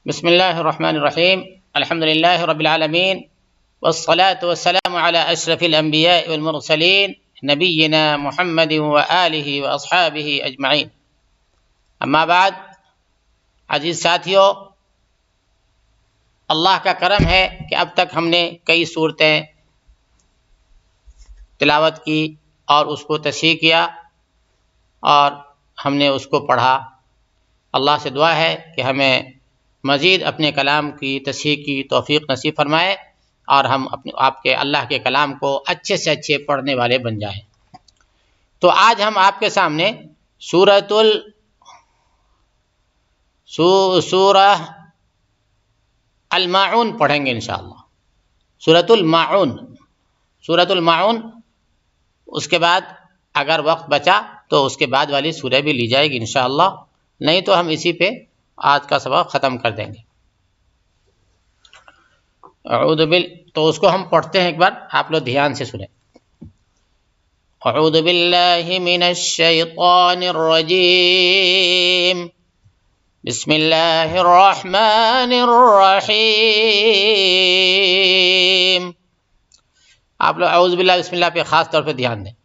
بسم الله الرحمن الرحيم. الحمد لله رب العالمين، والصلاة والسلام على أشرف الأنبياء والمرسلين نبينا محمد وآله وأصحابه أجمعين. اما بعد، عزیز ساتھیو، اللہ کا کرم ہے کہ اب تک ہم نے کئی صورتیں تلاوت کی اور اس کو تصحیح کیا اور ہم نے اس کو پڑھا۔ اللہ سے دعا ہے کہ ہمیں مزید اپنے کلام کی تصحیح کی توفیق نصیب فرمائے اور ہم اللہ کے کلام کو اچھے سے اچھے پڑھنے والے بن جائیں۔ تو آج ہم آپ کے سامنے سورہ الماعون پڑھیں گے انشاءاللہ۔ سورۃ الماعون، اس کے بعد اگر وقت بچا تو اس کے بعد والی سورہ بھی لی جائے گی انشاءاللہ، نہیں تو ہم اسی پہ آج کا سبق ختم کر دیں گے۔ تو اس کو ہم پڑھتے ہیں، ایک بار آپ لوگ دھیان سے سنیں۔ اعوذ باللہ من الشیطان الرجیم، بسم اللہ الرحمن الرحیم۔ آپ لوگ اعوذ باللہ بسم اللہ پہ خاص طور پہ دھیان دیں۔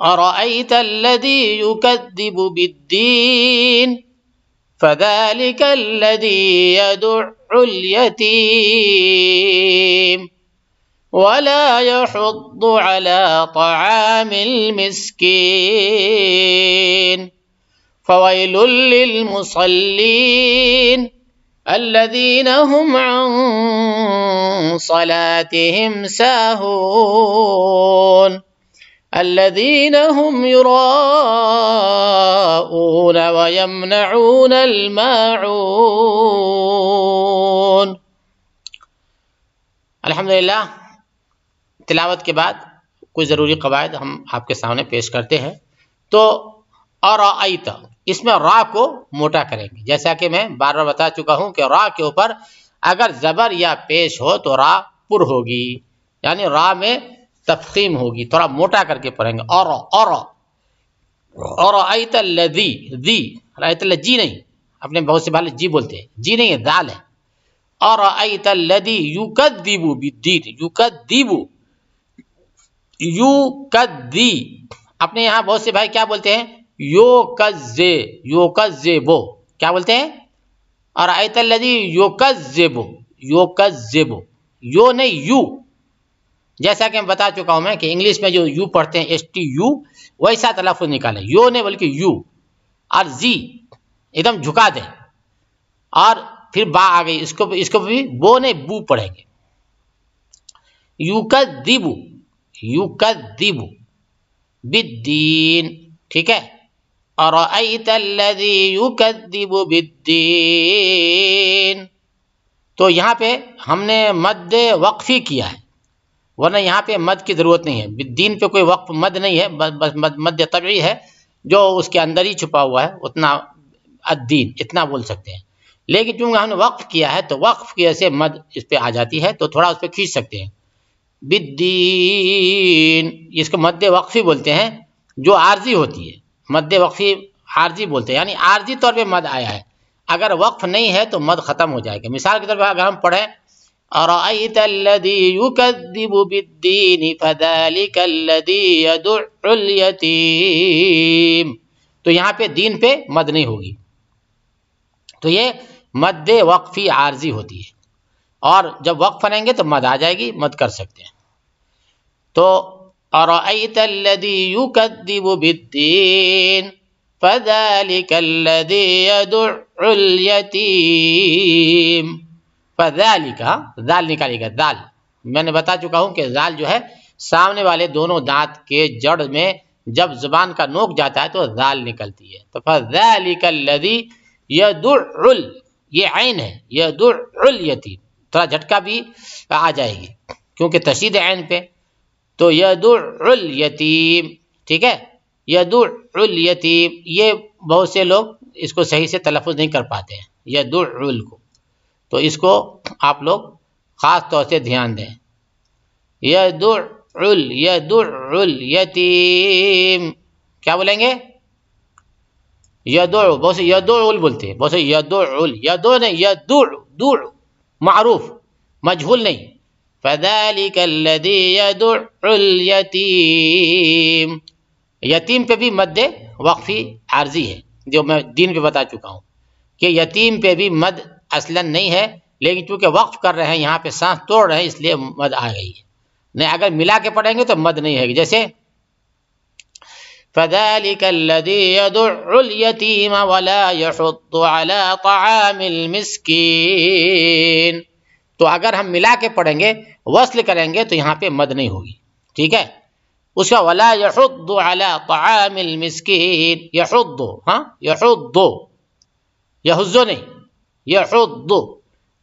أرأيت الذي يكذب بالدين فذلك الذي يدع اليتيم ولا يحض على طعام المسكين فويل للمصلين الذين هم عن صلاتهم ساهون الذين هم يراءون ويمنعون الماعون۔ الحمدللہ، تلاوت کے بعد کچھ ضروری قواعد ہم آپ کے سامنے پیش کرتے ہیں۔ تو ارأیت، اس میں را کو موٹا کریں گے، جیسا کہ میں بار بار بتا چکا ہوں کہ را کے اوپر اگر زبر یا پیش ہو تو را پر ہوگی، یعنی را میں تفخیم ہوگی، تھوڑا موٹا کر کے پڑھیں گے۔ ارأیت الذی، رأیت اللہ جی نہیں، اپنے بہت سے بھائی جی بولتے ہیں، جی نہیں ہے، دال ہے۔ ارأیت الذی یکذب بالدین، یکذب، اپنے یہاں بہت سے بھائی کیا بولتے ہیں؟ یوکذبو، کیا بولتے ہیں؟ ارأیت الذی یکذب، یو نہیں، یو، جیسا کہ میں بتا چکا ہوں میں کہ انگلش میں جو یو پڑھتے ہیں STU، ویسا تلفظ نکالیں، یو نہیں بلکہ یو، اور زی ایک دم جھکا دیں، اور پھر با آ گئی، اس کو بھی بو نہیں بو پڑھیں گے۔ یکذب بالدین، ٹھیک ہے۔ ارأیت الذی یکذب بالدین، تو یہاں پہ ہم نے مد وقفی کیا ہے، ورنہ یہاں پہ مد کی ضرورت نہیں ہے، دین پہ کوئی وقف مد نہیں ہے، بس مد طبعی ہے جو اس کے اندر ہی چھپا ہوا ہے، اتنا الدین اتنا بول سکتے ہیں۔ لیکن چونکہ ہم نے وقف کیا ہے تو وقف کی وجہ سے مد اس پہ آ جاتی ہے، تو تھوڑا اس پہ کھینچ سکتے ہیں۔ بالدین، اس کو مد وقفی بولتے ہیں جو عارضی ہوتی ہے، مد وقفی عارضی بولتے ہیں، یعنی عارضی طور پہ مد آیا ہے، اگر وقف نہیں ہے تو مد ختم ہو جائے گا۔ مثال کے طور پر اگر ہم پڑھیں أرأيت الذي يكذب بالدين فذلك الذي يدع اليتيم، تو یہاں پہ دین پہ مد نہیں ہوگی، تو یہ مد وقفی عارضی ہوتی ہے، اور جب وقف کریں گے تو مد آ جائے گی، مد کر سکتے ہیں۔ تو أرأيت الذي يكذب بالدين فذلك الذي يدع اليتيم، فذلك، ذال نکالیے گا، ذال میں نے بتا چکا ہوں کہ ذال جو ہے سامنے والے دونوں دانت کے جڑ میں جب زبان کا نوک جاتا ہے تو ذال نکلتی ہے۔ تو فذلك الذی یدع، یہ عین ہے، یدع الیتیم، تھوڑا جھٹکا بھی آ جائے گی کیونکہ تشدید عین پہ، تو یدع الیتیم، ٹھیک ہے۔ یدع الیتیم، یہ بہت سے لوگ اس کو صحیح سے تلفظ نہیں کر پاتے ہیں، یدع کو، تو اس کو آپ لوگ خاص طور سے دھیان دیں۔ یدع الیتیم، کیا بولیں گے؟ یدعو، بہت سے یدعو بولتے ہیں، بہت سے یدعو، یدعو نہیں، یدعو، دع، معروف، مجہول نہیں. فذلک الذی یدع الیتیم، یتیم پہ بھی مد وقفی عارضی ہے، جو میں دین پہ بتا چکا ہوں کہ یتیم پہ بھی مد اصلا نہیں ہے، لیکن چونکہ وقف کر رہے ہیں یہاں پہ سانس توڑ رہے ہیں اس لیے مد آ گئی ہے. نہیں اگر ملا کے پڑھیں گے تو مد نہیں ہے. جیسے فذلك الذي يدع اليتيم ولا يحض على طعام المسكين، تو اگر ہم ملا کے پڑھیں گے، وصل کریں گے تو یہاں پہ مد نہیں ہوگی. ٹھیک ہے. اس کا ولا يحض على طعام المسكين، يحض، ہاں يحض، يحض نہیں، يحض،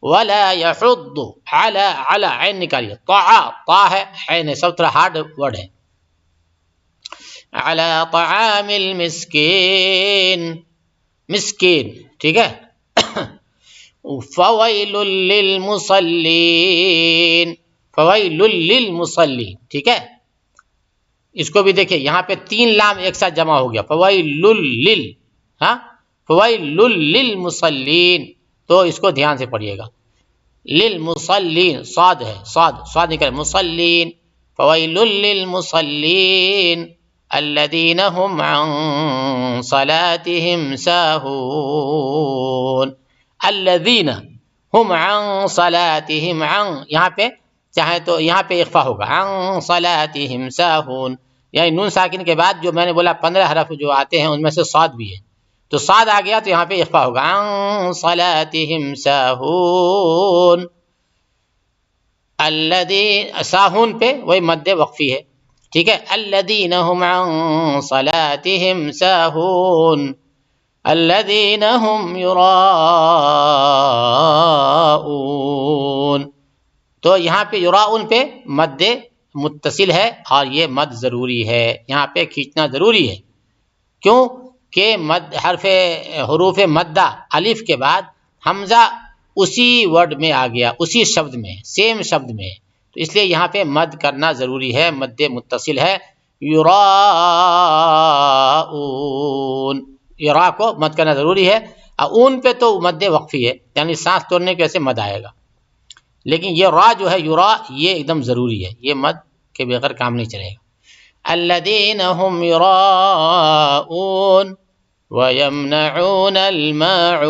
ولا يحض على عین نکالیے، طا ہے، عین ہے، سب طرح ہارڈ ورڈ ہے. على طعام المسكين، مسکین، ٹھیک ہے. فویل للمصلین، فویل للمصلین، ٹھیک ہے. اس کو بھی دیکھیں یہاں پہ 3 لام ایک ساتھ جمع ہو گیا، فویل لل، ہاں فویل للمصلین، تو اس کو دھیان سے پڑھیے گا. للمصلین، صاد ہے، صاد نکل، مصلین، فویل للمصلین الذین هم عن صلاتهم ساہون، الذین هم عن صلاتهم، عن یہاں پہ چاہیں تو یہاں پہ اخفا ہوگا، عن صلاتهم ساہون، یعنی نون ساکن کے بعد جو میں نے بولا 15 حرف جو آتے ہیں ان میں سے صاد بھی ہے، تو صاد آ گیا تو یہاں پہ اخفا ہوگا، عن صلاتهم ساہون. الذین، ساہون پہ وہی مد وقفی ہے، ٹھیک ہے. الذین هم عن صلاتهم ساہون الذین هم یراؤون، تو یہاں پہ یراؤون پہ مد متصل ہے اور یہ مد ضروری ہے، یہاں پہ کھینچنا ضروری ہے. کیوں کہ مد حروف مدہ الف کے بعد حمزہ اسی ورڈ میں آ گیا، اسی شبد میں، سیم شبد میں، تو اس لیے یہاں پہ مد کرنا ضروری ہے، مد متصل ہے. یراؤون، یرا کو مد کرنا ضروری ہے، اون پہ تو مد وقفی ہے، یعنی سانس توڑنے کی وجہ سے مد آئے گا، لیکن یہ را جو ہے یرا یہ ایک دم ضروری ہے، یہ مد کے بغیر کام نہیں چلے گا. الذین هم یراؤون وَيَمْنَعُونَ الْمَاعُونَ،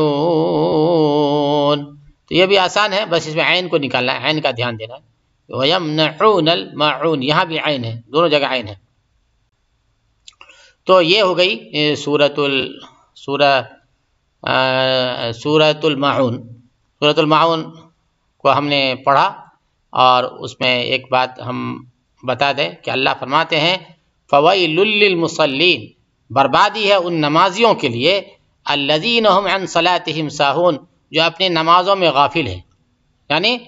تو یہ بھی آسان ہے، بس اس میں عین کو نکالنا ہے، عین کا دھیان دینا ہے. وَيَمْنَعُونَ الْمَاعُونَ، یہاں بھی عین ہے، دونوں جگہ عین ہے. تو یہ ہو گئی سورۃ الماعون. سورۃ الماعون کو ہم نے پڑھا، اور اس میں ایک بات ہم بتا دیں کہ اللہ فرماتے ہیں فویل للمصلین، بربادی ہے ان نمازیوں کے لیے، الذین هم عن صلاتهم ساہون، جو اپنی نمازوں میں غافل ہیں، یعنی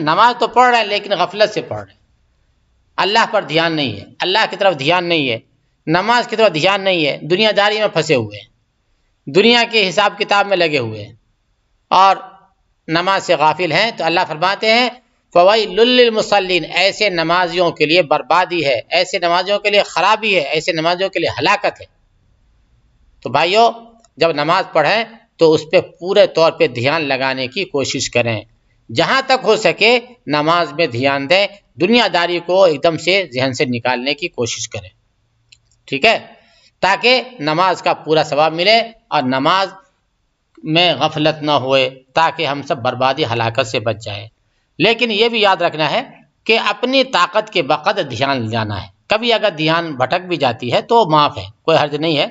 نماز تو پڑھ رہے ہیں لیکن غفلت سے پڑھ رہے ہیں، اللہ پر دھیان نہیں ہے، اللہ کی طرف دھیان نہیں ہے، نماز کی طرف دھیان نہیں ہے، دنیا داری میں پھنسے ہوئے ہیں، دنیا کے حساب کتاب میں لگے ہوئے ہیں اور نماز سے غافل ہیں. تو اللہ فرماتے ہیں فویل للمصلین، ایسے نمازیوں کے لیے بربادی ہے، ایسے نمازیوں کے لیے خرابی ہے، ایسے نمازیوں کے لیے ہلاکت ہے. تو بھائیو جب نماز پڑھیں تو اس پہ پورے طور پہ دھیان لگانے کی کوشش کریں، جہاں تک ہو سکے نماز میں دھیان دیں، دنیا داری کو ایک دم سے ذہن سے نکالنے کی کوشش کریں، ٹھیک ہے، تاکہ نماز کا پورا ثواب ملے اور نماز میں غفلت نہ ہوئے، تاکہ ہم سب بربادی ہلاکت سے بچ جائیں. لیکن یہ بھی یاد رکھنا ہے کہ اپنی طاقت کے بقدر دھیان جانا ہے، کبھی اگر دھیان بھٹک بھی جاتی ہے تو معاف ہے، کوئی حرج نہیں ہے،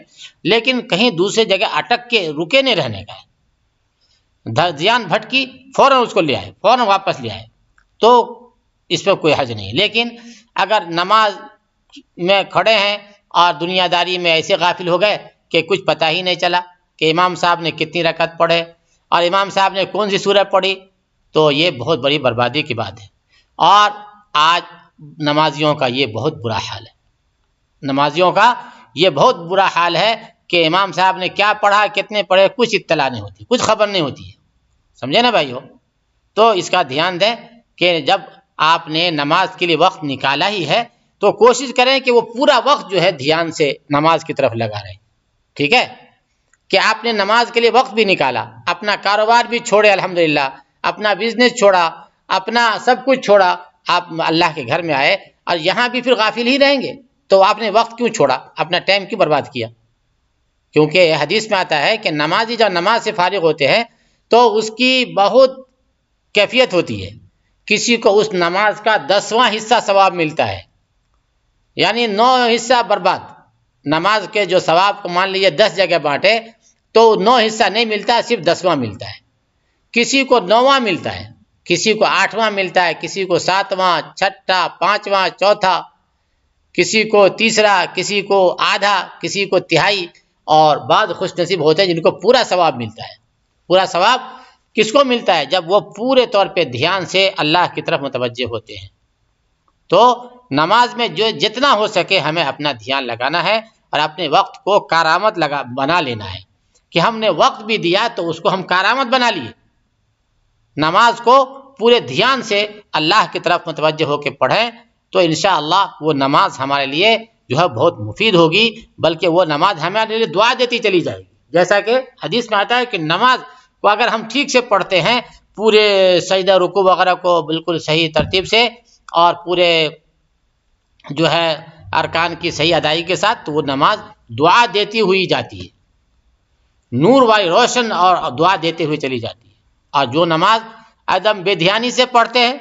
لیکن کہیں دوسری جگہ اٹک کے رکے نہیں رہنے کا ہے. دھیان بھٹکی فوراً اس کو لے آئے، فوراً واپس لے آئے، تو اس پہ کوئی حرج نہیں. لیکن اگر نماز میں کھڑے ہیں اور دنیا داری میں ایسے غافل ہو گئے کہ کچھ پتہ ہی نہیں چلا کہ امام صاحب نے کتنی رکعت پڑھے اور امام صاحب نے کون سی سورہ پڑھی، تو یہ بہت بڑی بربادی کی بات ہے. اور آج نمازیوں کا یہ بہت برا حال ہے، نمازیوں کا یہ بہت برا حال ہے کہ امام صاحب نے کیا پڑھا، کتنے پڑھے، کچھ اطلاع نہیں ہوتی، کچھ خبر نہیں ہوتی ہے، سمجھے نا بھائیو. تو اس کا دھیان دیں کہ جب آپ نے نماز کے لیے وقت نکالا ہی ہے تو کوشش کریں کہ وہ پورا وقت جو ہے دھیان سے نماز کی طرف لگا رہے، ٹھیک ہے. کہ آپ نے نماز کے لیے وقت بھی نکالا، اپنا کاروبار بھی چھوڑے الحمدللہ، اپنا بزنس چھوڑا، اپنا سب کچھ چھوڑا، آپ اللہ کے گھر میں آئے اور یہاں بھی پھر غافل ہی رہیں گے، تو آپ نے وقت کیوں چھوڑا، اپنا ٹائم کیوں برباد کیا؟ کیونکہ حدیث میں آتا ہے کہ نمازی جب نماز سے فارغ ہوتے ہیں تو اس کی بہت کیفیت ہوتی ہے، کسی کو اس نماز کا 10واں حصہ ثواب ملتا ہے، یعنی 9 حصہ برباد، نماز کے جو ثواب کو مان لیجیے 10 جگہ بانٹے تو 9 حصہ نہیں ملتا، صرف 10واں ملتا ہے، کسی کو 9واں ملتا ہے، کسی کو 8واں ملتا ہے، کسی کو 7واں، 6واں، 5واں، چوتھا، کسی کو تیسرا، کسی کو آدھا، کسی کو تہائی، اور بعض خوش نصیب ہوتے ہیں جن کو پورا ثواب ملتا ہے۔ پورا ثواب کس کو ملتا ہے؟ جب وہ پورے طور پہ دھیان سے اللہ کی طرف متوجہ ہوتے ہیں۔ تو نماز میں جو جتنا ہو سکے ہمیں اپنا دھیان لگانا ہے اور اپنے وقت کو کارآمد بنا لینا ہے کہ ہم نے وقت بھی دیا تو اس کو ہم کارآمد بنا لیے، نماز کو پورے دھیان سے اللہ کی طرف متوجہ ہو کے پڑھیں تو انشاءاللہ وہ نماز ہمارے لیے جو ہے بہت مفید ہوگی، بلکہ وہ نماز ہمارے لیے دعا دیتی چلی جائے گی۔ جیسا کہ حدیث میں آتا ہے کہ نماز کو اگر ہم ٹھیک سے پڑھتے ہیں، پورے سجدہ رکوع وغیرہ کو بالکل صحیح ترتیب سے اور پورے جو ہے ارکان کی صحیح ادائیگی کے ساتھ، تو وہ نماز دعا دیتی ہوئی جاتی ہے، نور والی روشن اور دعا دیتے ہوئے چلی جاتی ہے۔ اور جو نماز عدم بے دھیانی سے پڑھتے ہیں،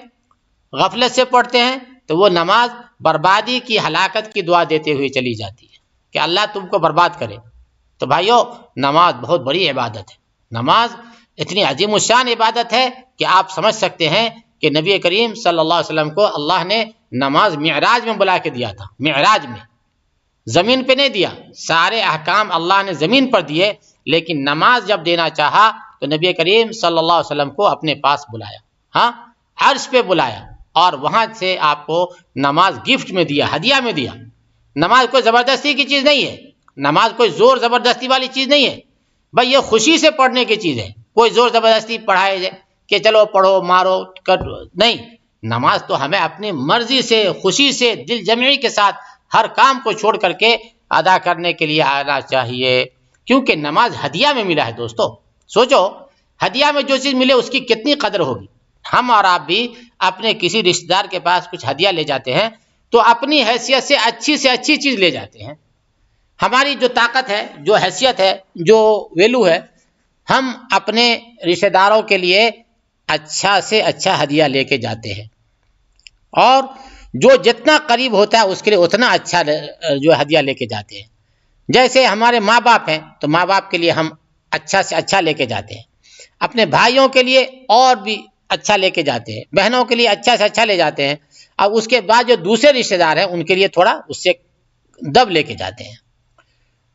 غفلت سے پڑھتے ہیں، تو وہ نماز بربادی کی، ہلاکت کی دعا دیتے ہوئے چلی جاتی ہے کہ اللہ تم کو برباد کرے۔ تو بھائیو، نماز بہت بڑی عبادت ہے، نماز اتنی عظیم الشان عبادت ہے کہ آپ سمجھ سکتے ہیں کہ نبی کریم صلی اللہ علیہ وسلم کو اللہ نے نماز معراج میں بلا کے دیا تھا، معراج میں، زمین پہ نہیں دیا۔ سارے احکام اللہ نے زمین پر دیے، لیکن نماز جب دینا چاہا تو نبی کریم صلی اللہ علیہ وسلم کو اپنے پاس بلایا، ہاں، عرش پہ بلایا، اور وہاں سے آپ کو نماز گفٹ میں دیا، ہدیہ میں دیا۔ نماز کوئی زبردستی کی چیز نہیں ہے، نماز کوئی زور زبردستی والی چیز نہیں ہے، بھائی یہ خوشی سے پڑھنے کی چیز ہے، کوئی زور زبردستی پڑھائے جائے کہ چلو پڑھو مارو نہیں، نماز تو ہمیں اپنی مرضی سے، خوشی سے، دل جمعی کے ساتھ ہر کام کو چھوڑ کر کے ادا کرنے کے لیے آنا چاہیے، کیونکہ نماز ہدیہ میں ملا ہے۔ دوستو سوچو، ہدیہ میں جو چیز ملے اس کی کتنی قدر ہوگی۔ ہم اور آپ بھی اپنے کسی رشتہ دار کے پاس کچھ ہدیہ لے جاتے ہیں تو اپنی حیثیت سے اچھی چیز لے جاتے ہیں، ہماری جو طاقت ہے، جو حیثیت ہے، جو ویلو ہے، ہم اپنے رشتہ داروں کے لیے اچھا سے اچھا ہدیہ لے کے جاتے ہیں، اور جو جتنا قریب ہوتا ہے اس کے لیے اتنا اچھا جو ہدیہ لے کے جاتے ہیں۔ جیسے ہمارے ماں باپ ہیں تو ماں باپ کے لیے ہم اچھا سے اچھا لے کے جاتے ہیں، اپنے بھائیوں کے لیے اور بھی اچھا لے کے جاتے ہیں، بہنوں کے لیے اچھا سے اچھا لے جاتے ہیں، اور اس کے بعد جو دوسرے رشتہ دار ہیں ان کے لیے تھوڑا اس سے دب لے کے جاتے ہیں،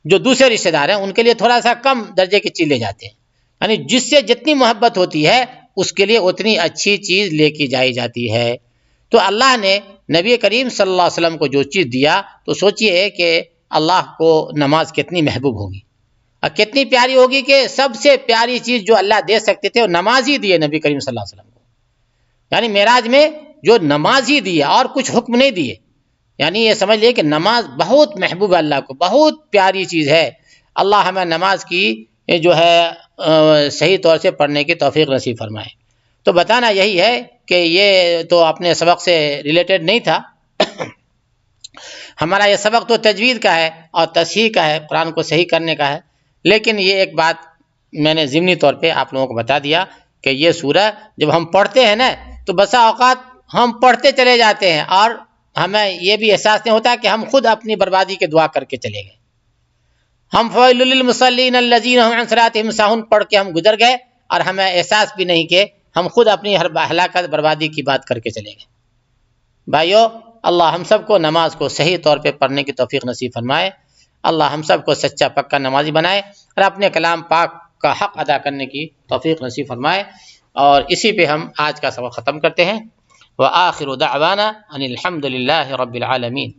جو دوسرے رشتہ دار ہیں ان کے لیے تھوڑا سا کم درجے کی چیز لے جاتے ہیں، یعنی جس سے جتنی محبت ہوتی ہے اس کے لیے اتنی اچھی چیز لے کے جائی جاتی ہے۔ تو اللہ نے نبی کریم صلی اللہ علیہ وسلم کو جو چیز دیا تو سوچئے کہ اللہ کو نماز کتنی محبوب ہوگی اور کتنی پیاری ہوگی، کہ سب سے پیاری چیز جو اللہ دے سکتے تھے وہ نماز ہی دیے نبی کریم صلی اللہ علیہ وسلم کو، یعنی معراج میں جو نماز ہی دی اور کچھ حکم نہیں دیے، یعنی یہ سمجھ لیے کہ نماز بہت محبوب ہے اللہ کو، بہت پیاری چیز ہے۔ اللہ ہمیں نماز کی جو ہے صحیح طور سے پڑھنے کی توفیق نصیب فرمائے۔ تو بتانا یہی ہے کہ یہ تو اپنے سبق سے ریلیٹڈ نہیں تھا، ہمارا یہ سبق تو تجوید کا ہے اور تصحیح کا ہے، قرآن کو صحیح کرنے کا ہے، لیکن یہ ایک بات میں نے ضمنی طور پہ آپ لوگوں کو بتا دیا کہ یہ سورہ جب ہم پڑھتے ہیں نا تو بسا اوقات ہم پڑھتے چلے جاتے ہیں اور ہمیں یہ بھی احساس نہیں ہوتا کہ ہم خود اپنی بربادی کے دعا کر کے چلے گئے، ہم فویل للمصلین الذین هم عن صلاتهم ساہون پڑھ کے ہم گزر گئے اور ہمیں احساس بھی نہیں کہ ہم خود اپنی ہر ہلاکت بربادی کی بات کر کے چلے گئے۔ بھائیو، اللہ ہم سب کو نماز کو صحیح طور پہ پڑھنے کی توفیق نصیب فرمائے، اللہ ہم سب کو سچا پکا نمازی بنائے اور اپنے کلام پاک کا حق ادا کرنے کی توفیق نصیب فرمائے۔ اور اسی پہ ہم آج کا سبق ختم کرتے ہیں۔ وآخر دعوانا ان الحمد للہ رب العالمین۔